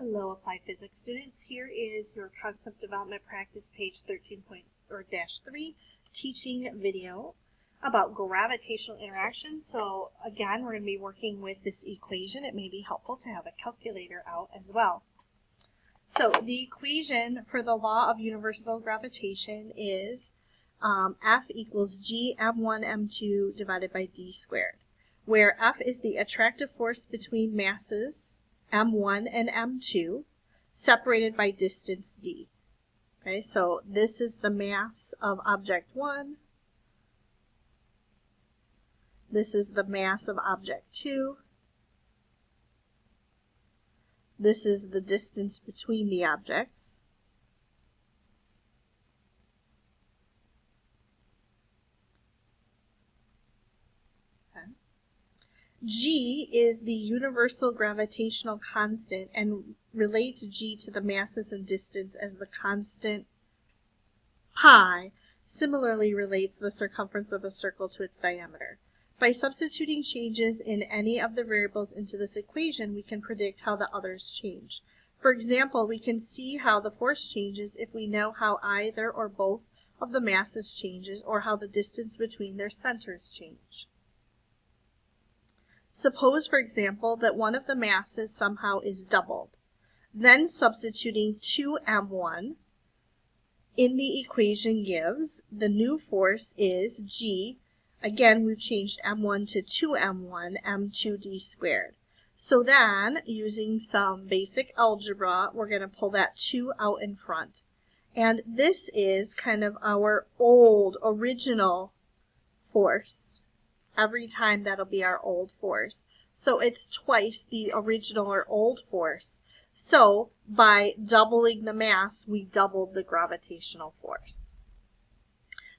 Hello, Applied Physics students. Here is your Concept Development Practice page 13.3 teaching video about gravitational interaction. So again, we're going to be working with this equation. It may be helpful to have a calculator out as well. So the equation for the law of universal gravitation is F equals G m1 m2 divided by d squared, where F is the attractive force between masses m1 and m2 separated by distance d. Okay, so this is the mass of object 1. This is the mass of object 2. This is the distance between the objects. G is the universal gravitational constant and relates G to the masses and distance as the constant pi similarly relates the circumference of a circle to its diameter. By substituting changes in any of the variables into this equation, we can predict how the others change. For example, we can see how the force changes if we know how either or both of the masses changes or how the distance between their centers change. Suppose, for example, that one of the masses somehow is doubled. Then substituting 2m1 in the equation gives the new force is G. Again, we've changed m1 to 2m1, m2d squared. So then, using some basic algebra, we're going to pull that 2 out in front. And this is kind of our old, original force. Every time that'll be our old force. So it's twice the original or old force. So by doubling the mass, we doubled the gravitational force.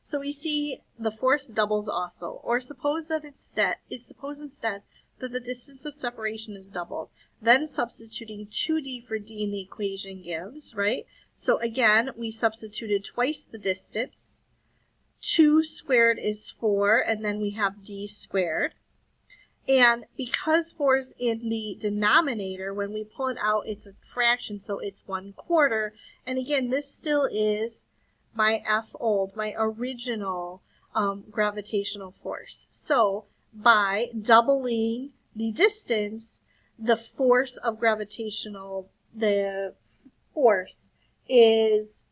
So we see the force doubles also. Or suppose instead that the distance of separation is doubled. Then substituting 2d for d in the equation gives, right? So again, we substituted twice the distance. 2 squared is 4, and then we have d squared. And because 4 is in the denominator, when we pull it out, it's a fraction, so it's 1/4. And again, this still is my F old, my original gravitational force. So by doubling the distance, the force of the force is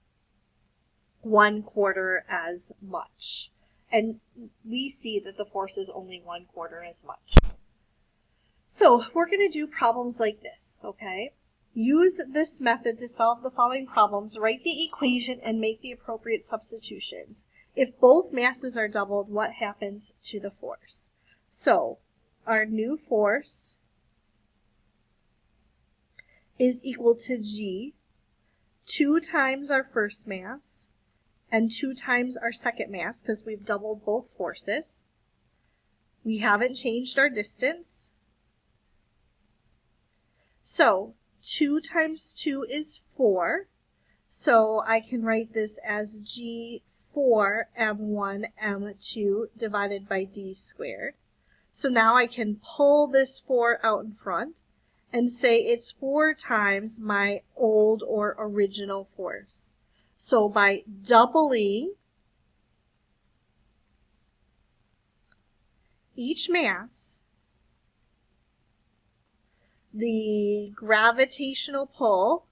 1/4 as much. And we see that the force is only 1/4 as much. So we're going to do problems like this, okay? Use this method to solve the following problems. Write the equation and make the appropriate substitutions. If both masses are doubled, what happens to the force? So our new force is equal to G, 2 times our first mass, and 2 times our second mass, because we've doubled both forces. We haven't changed our distance. So 2 times 2 is 4. So I can write this as G4 m1 m2 divided by d squared. So now I can pull this 4 out in front and say it's 4 times my old or original force. So by doubling each mass, the gravitational pull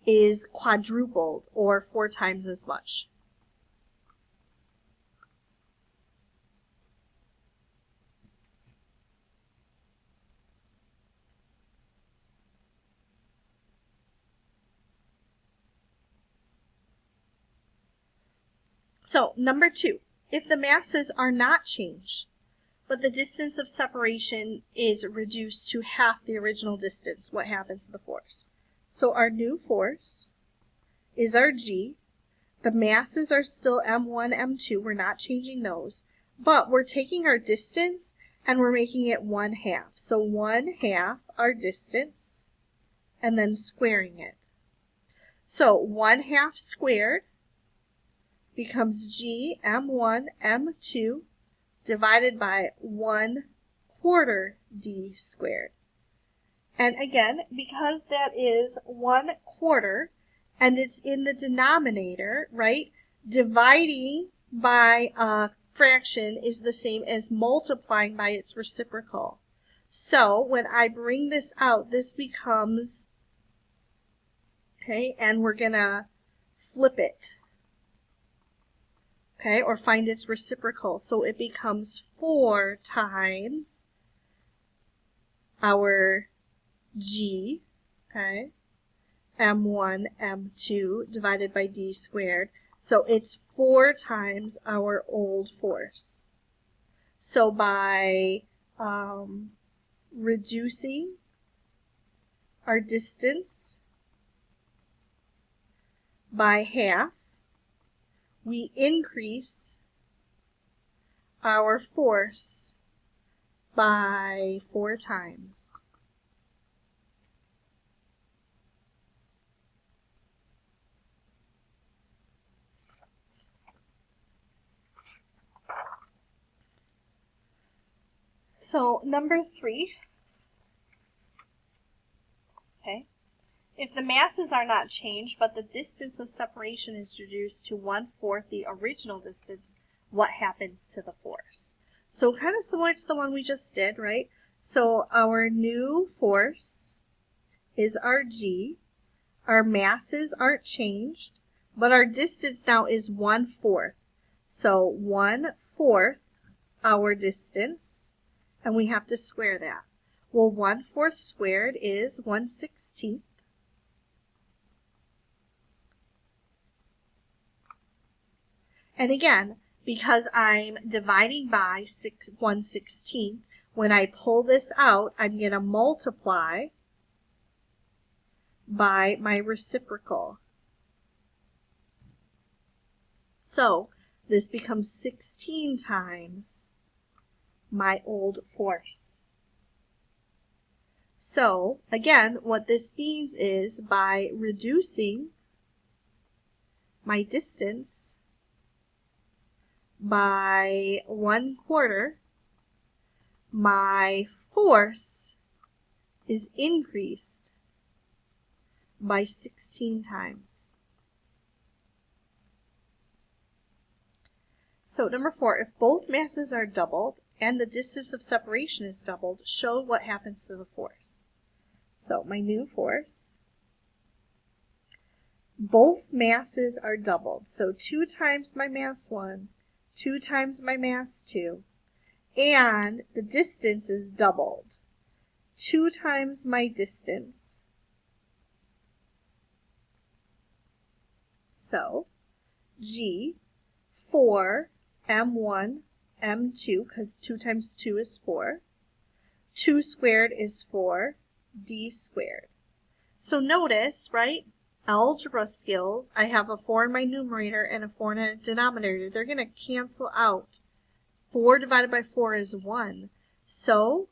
is quadrupled, or 4 times as much. So, number 2, if the masses are not changed, but the distance of separation is reduced to half the original distance, what happens to the force? So our new force is our G. The masses are still m1, m2. We're not changing those, but we're taking our distance and we're making it 1/2. So 1/2 our distance and then squaring it. So 1/2 squared becomes G m1 m2 divided by 1/4. 1/4 d squared. And again, because that is 1/4 and it's in the denominator, right? Dividing by a fraction is the same as multiplying by its reciprocal. So when I bring this out, this becomes, okay, and we're going to flip it, okay, or find its reciprocal. So it becomes 4 times our g, okay, m1, m2 divided by d squared. So it's 4 times our old force. So by reducing our distance by half, we increase our force by 4 times. So number 3, okay, if the masses are not changed, but the distance of separation is reduced to 1/4 the original distance, what happens to the force? So kind of similar to the one we just did, right? So our new force is our g. Our masses aren't changed, but our distance now is 1/4. So 1/4 our distance, and we have to square that. Well, 1/4 squared is 1/16. And again, because I'm dividing by 1/16, when I pull this out, I'm going to multiply by my reciprocal. So this becomes 16 times my old force. So again, what this means is by reducing my distance by 1/4, my force is increased by 16 times. So number 4, if both masses are doubled and the distance of separation is doubled, show what happens to the force. So my new force, both masses are doubled. So 2 times my mass 1, 2 times my mass 2, and the distance is doubled. 2 times my distance. So g, 4, m1, m2, because 2 times 2 is 4. 2 squared is 4, d squared. So notice, right, algebra skills, I have a 4 in my numerator and a 4 in a denominator. They're going to cancel out. 4 divided by 4 is 1. So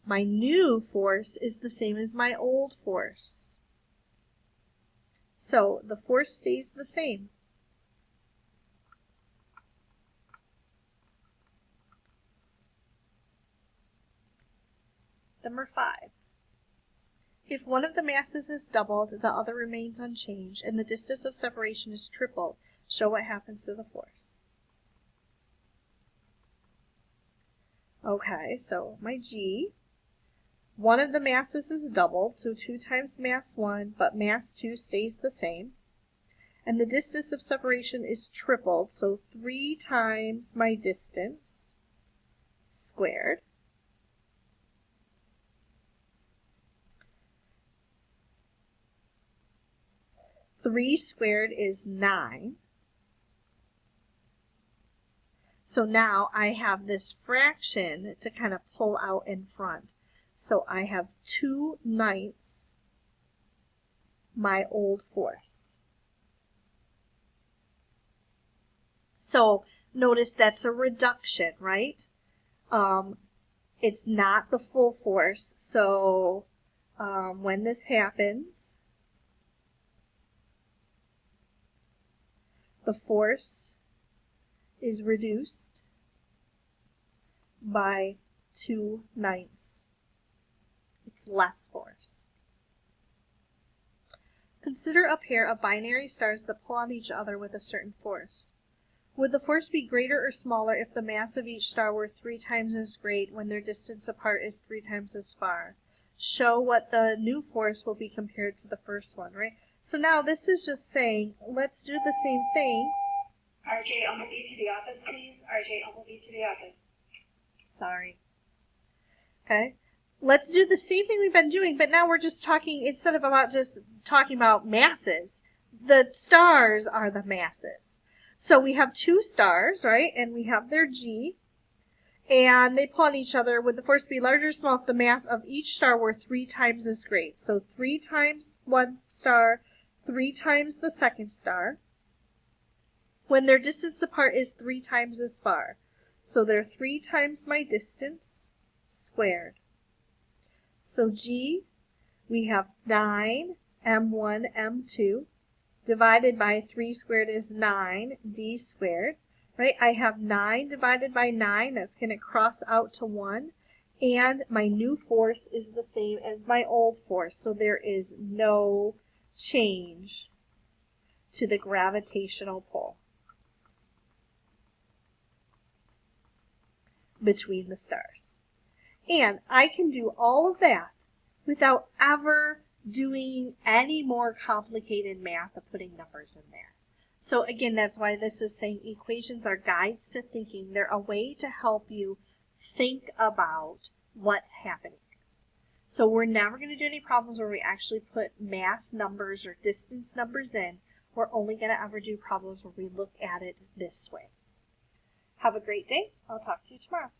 my new force is the same as my old force. So the force stays the same. Number 5. If one of the masses is doubled, the other remains unchanged, and the distance of separation is tripled, show what happens to the force. Okay, so my g, one of the masses is doubled, so 2 times mass 1, but mass 2 stays the same. And the distance of separation is tripled, so 3 times my distance squared. Three squared is 9. So now I have this fraction to kind of pull out in front. So I have 2/9 my old force. So notice that's a reduction, right? It's not the full force. So when this happens, the force is reduced by 2/9. It's less force. Consider a pair of binary stars that pull on each other with a certain force. Would the force be greater or smaller if the mass of each star were 3 times as great when their distance apart is 3 times as far? Show what the new force will be compared to the first one, right? So now this is just saying, let's do the same thing. RJ, Umbleby to the office, please. RJ, Umbleby to the office. Sorry. Okay. Let's do the same thing we've been doing, but now we're just talking, instead of about just talking about masses, the stars are the masses. So we have 2 stars, right? And we have their G. And they pull on each other. Would the force be larger or smaller if the mass of each star were 3 times as great? So 3 times one star, 3 times the second star. When their distance apart is 3 times as far. So they're 3 times my distance squared. So G, we have 9 m1 m2 divided by 3 squared is 9 d squared, right? I have 9 divided by 9, that's going to cross out to 1, and my new force is the same as my old force, so there is no change to the gravitational pull between the stars. And I can do all of that without ever doing any more complicated math of putting numbers in there. So again, that's why this is saying equations are guides to thinking. They're a way to help you think about what's happening. So we're never going to do any problems where we actually put mass numbers or distance numbers in. We're only going to ever do problems where we look at it this way. Have a great day. I'll talk to you tomorrow.